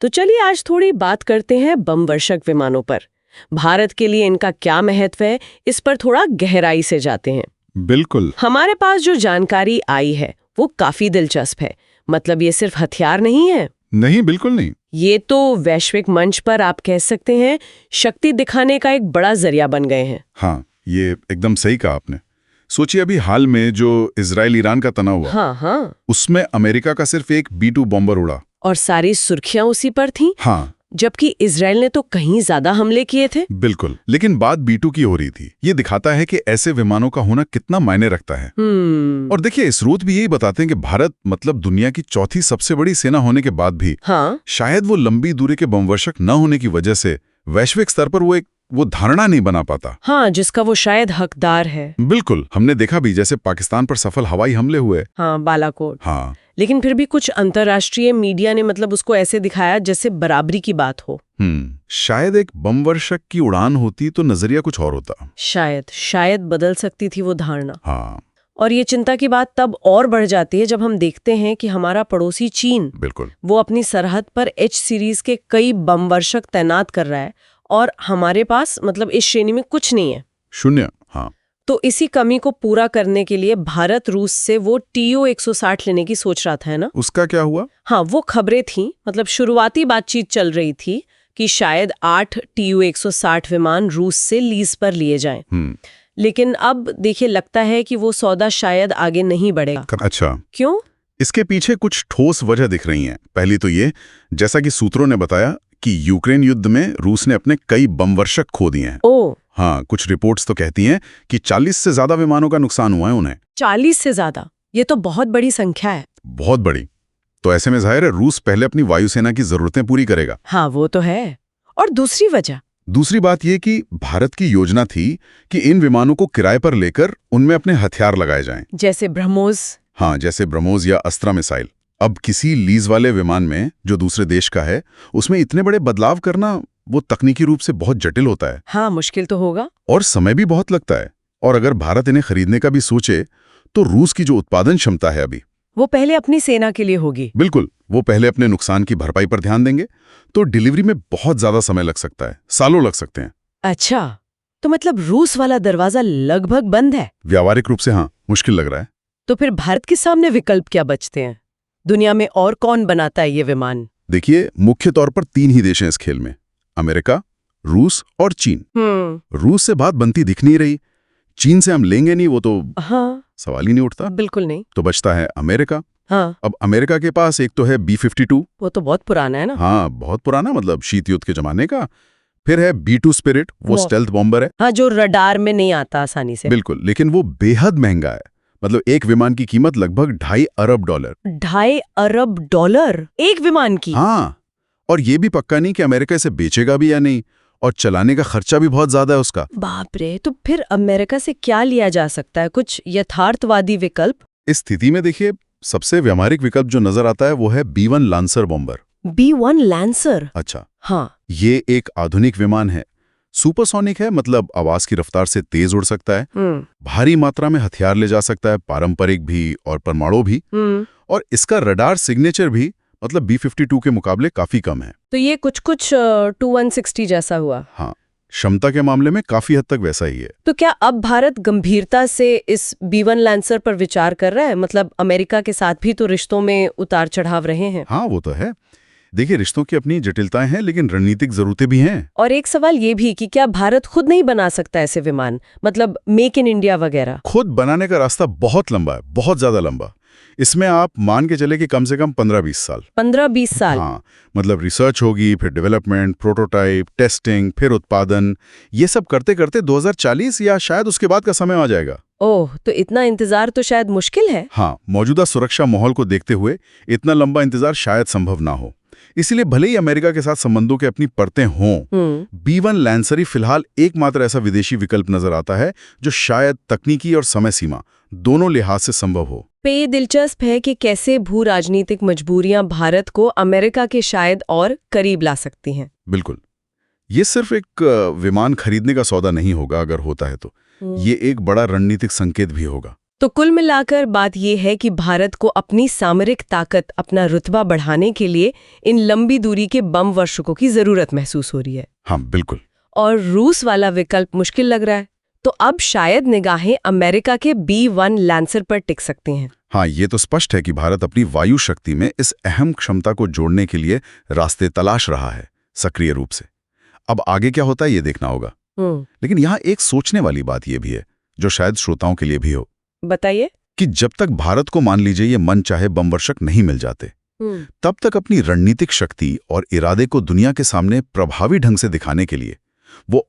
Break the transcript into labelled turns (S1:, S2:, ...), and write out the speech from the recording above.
S1: तो चलिए आज थोड़ी बात करते हैं बम वर्षक विमानों पर। भारत के लिए इनका क्या महत्व है, इस पर थोड़ा गहराई से जाते हैं।
S2: बिल्कुल।
S1: हमारे पास जो जानकारी आई है वो काफी दिलचस्प है। मतलब ये सिर्फ हथियार नहीं है।
S2: नहीं, बिल्कुल नहीं।
S1: ये तो वैश्विक मंच पर आप कह सकते हैं शक्ति दिखाने का एक बड़ा जरिया बन गए हैं।
S2: हाँ, ये एकदम सही कहा आपने। सोचिए अभी हाल में जो इजराइल ईरान का तनाव हुआ,
S1: हाँ,
S2: उसमें अमेरिका का सिर्फ एक B-2 बॉम्बर उड़ा।
S1: और सारी सुर्खियां उसी पर थीं।
S2: हाँ,
S1: जबकि इजराइल ने तो कहीं ज्यादा हमले किए थे।
S2: बिल्कुल। लेकिन बात B-2 की हो रही थी। ये दिखाता है कि ऐसे विमानों का होना कितना मायने रखता है। और देखिए, स्रोत भी यही बताते हैं कि भारत मतलब दुनिया की चौथी सबसे बड़ी सेना होने के बाद भी शायद वो लंबी दूरी के बमवर्षक न होने की वजह से वैश्विक स्तर पर वो धारणा नहीं बना पाता।
S1: हाँ, जिसका वो शायद हकदार है।
S2: बिल्कुल। हमने देखा भी जैसे पाकिस्तान पर सफल हवाई हमले हुए।
S1: हाँ, बालाकोट।
S2: हाँ,
S1: लेकिन फिर भी कुछ अंतर्राष्ट्रीय मीडिया ने मतलब उसको ऐसे दिखाया जैसे बराबरी की बात हो।
S2: शायद एक बमवर्षक की उड़ान होती तो नजरिया कुछ और होता।
S1: शायद बदल सकती थी वो धारणा।
S2: हाँ।
S1: और ये चिंता की बात तब और बढ़ जाती है जब हम देखते हैं कि हमारा पड़ोसी चीन,
S2: बिल्कुल,
S1: वो अपनी सरहद पर H सीरीज के कई बमवर्षक तैनात कर रहा है और हमारे पास मतलब इस श्रेणी में कुछ नहीं है,
S2: 0। हाँ,
S1: तो इसी कमी को पूरा करने के लिए भारत रूस से वो TU-160 लेने की सोच रहा था, है ना?
S2: उसका क्या हुआ?
S1: हाँ, वो खबरें थी, मतलब शुरुआती बातचीत चल रही थी कि शायद 8 TU-160 विमान रूस से लीज पर लिए जाएं। लेकिन अब देखिए लगता है कि वो सौदा शायद आगे नहीं बढ़ेगा।
S2: अच्छा,
S1: क्यों?
S2: इसके पीछे कुछ ठोस वजह दिख रही हैं। पहली तो ये, जैसा कि सूत्रों ने बताया कि यूक्रेन युद्ध में रूस ने अपने कई बमवर्षक खो दिए हैं।
S1: ओह,
S2: हाँ, कुछ रिपोर्ट्स तो कहती हैं कि 40 से ज्यादा विमानों का नुकसान हुआ है उन्हें।
S1: 40 से ज्यादा? ये तो बहुत बड़ी संख्या है।
S2: बहुत बड़ी। तो ऐसे में जाहिर है रूस पहले अपनी वायुसेना की जरूरतें पूरी करेगा।
S1: हाँ, वो तो है। और दूसरी
S2: बात यह कि भारत की योजना थी कि इन विमानों को किराए पर लेकर उनमें अपने हथियार लगाए जाएं।
S1: जैसे ब्रह्मोस।
S2: हाँ, जैसे ब्रह्मोस या अस्त्रा मिसाइल। अब किसी लीज वाले विमान में जो दूसरे देश का है, उसमें इतने बड़े बदलाव करना वो तकनीकी रूप से बहुत जटिल होता है।
S1: हाँ, मुश्किल तो होगा।
S2: और समय भी बहुत लगता है। और अगर भारत इन्हें खरीदने का भी सोचे तो रूस की जो उत्पादन क्षमता है अभी,
S1: वो पहले अपनी सेना के लिए होगी।
S2: बिल्कुल, वो पहले अपने नुकसान की भरपाई पर ध्यान देंगे, तो डिलीवरी में बहुत ज्यादा समय लग सकता है, सालों लग सकते हैं।
S1: अच्छा, तो मतलब रूस वाला दरवाजा लगभग बंद है।
S2: व्यावहारिक रूप से हाँ, मुश्किल लग रहा है।
S1: तो फिर भारत के सामने विकल्प क्या बचते हैं? दुनिया में और कौन बनाता है ये विमान?
S2: देखिए, मुख्य तौर पर 3 ही देश हैं इस खेल में, अमेरिका, रूस और चीन। रूस से बात बनती दिख नहीं रही, चीन से हम लेंगे नहीं, वो तो सवाल ही नहीं उठता।
S1: बिल्कुल नहीं।
S2: तो बचता है अमेरिका।
S1: हाँ।
S2: अब अमेरिका के पास एक तो है B-52।
S1: वो तो बहुत पुराना है ना?
S2: हाँ, बहुत पुराना, मतलब शीत युद्ध के जमाने का। फिर है B-2 स्पिरिट, वो स्टेल्थ बॉम्बर है।
S1: हाँ, जो रडार में नहीं आता आसानी से।
S2: बिल्कुल, लेकिन वो बेहद महंगा है। मतलब एक विमान की कीमत लगभग $2.5 अरब।
S1: $2.5 अरब एक विमान की?
S2: हाँ, और ये भी पक्का नहीं कि अमेरिका इसे बेचेगा भी या नहीं, और चलाने का खर्चा भी बहुत ज्यादा है उसका।
S1: बाप रे, तो फिर अमेरिका से क्या लिया जा सकता है? कुछ यथार्थवादी विकल्प?
S2: इस स्थिति में देखिए, सबसे व्यावहारिक विकल्प जो नजर आता है वो है B-1 lancer bomber.
S1: B-1 lancer?
S2: अच्छा,
S1: हाँ।
S2: ये एक आधुनिक विमान है, सुपरसोनिक है, मतलब आवाज की रफ्तार से तेज उड़ सकता है, भारी मात्रा में हथियार ले जा सकता है, पारंपरिक भी और परमाणु भी, और इसका रडार सिग्नेचर भी मतलब B-52 के मुकाबले काफी कम है।
S1: तो ये कुछ 2160 जैसा हुआ।
S2: हाँ, क्षमता के मामले में काफी हद तक वैसा ही है।
S1: तो क्या अब भारत गंभीरता से इस B-1 लांसर पर विचार कर रहा है? मतलब अमेरिका के साथ भी तो रिश्तों में उतार चढ़ाव रहे हैं।
S2: हाँ, वो तो है। देखिए, रिश्तों की अपनी जटिलताएं हैं, लेकिन रणनीतिक जरूरतें भी हैं।
S1: और एक सवाल ये भी कि क्या भारत खुद नहीं बना सकता ऐसे विमान, मतलब मेक इन इंडिया वगैरह?
S2: खुद बनाने का रास्ता बहुत लंबा है, बहुत ज्यादा लंबा। इसमें आप मान के चले कि कम से कम 15-20 साल।
S1: 15-20 साल?
S2: हाँ, मतलब रिसर्च होगी, फिर डेवलपमेंट, प्रोटोटाइप, टेस्टिंग, फिर उत्पादन, ये सब करते करते 2040 या शायद उसके बाद का समय आ जाएगा।
S1: ओह, तो इतना इंतजार तो शायद मुश्किल है।
S2: हाँ, मौजूदा सुरक्षा माहौल को देखते हुए इतना लंबा इंतजार शायद संभव ना हो। इसलिए भले ही अमेरिका के साथ संबंधों के अपनी परतें हों, B-1 लांसर ही फिलहाल एकमात्र ऐसा विदेशी विकल्प नजर आता है जो शायद तकनीकी और समय सीमा दोनों लिहाज से संभव हो।
S1: ये दिलचस्प है कि कैसे भू राजनीतिक मजबूरियां भारत को अमेरिका के शायद और करीब ला सकती हैं।
S2: बिल्कुल, ये सिर्फ एक विमान खरीदने का सौदा नहीं होगा, अगर होता है तो ये एक बड़ा रणनीतिक संकेत भी होगा।
S1: तो कुल मिलाकर बात यह है कि भारत को अपनी सामरिक ताकत, अपना रुतबा बढ़ाने के लिए इन लंबी दूरी के बम वर्षकों की जरूरत महसूस हो रही है।
S2: हाँ बिल्कुल।
S1: और रूस वाला विकल्प मुश्किल लग रहा है। तो अब शायद निगाहें अमेरिका के B-1 लैंसर पर टिक सकती हैं।
S2: हाँ, ये तो स्पष्ट है कि भारत अपनी वायु शक्ति में इस अहम क्षमता को जोड़ने के लिए रास्ते तलाश रहा है सक्रिय रूप से। अब आगे क्या होता है ये देखना होगा। लेकिन यहाँ एक सोचने वाली बात ये भी है, जो शायद श्रोताओं के लिए भी हो।
S1: बताइए।
S2: कि जब तक भारत को मान लीजिए ये मन चाहे बमवर्षक नहीं मिल जाते, तब तक अपनी रणनीतिक शक्ति और इरादे को दुनिया के सामने प्रभावी ढंग से दिखाने के लिए वो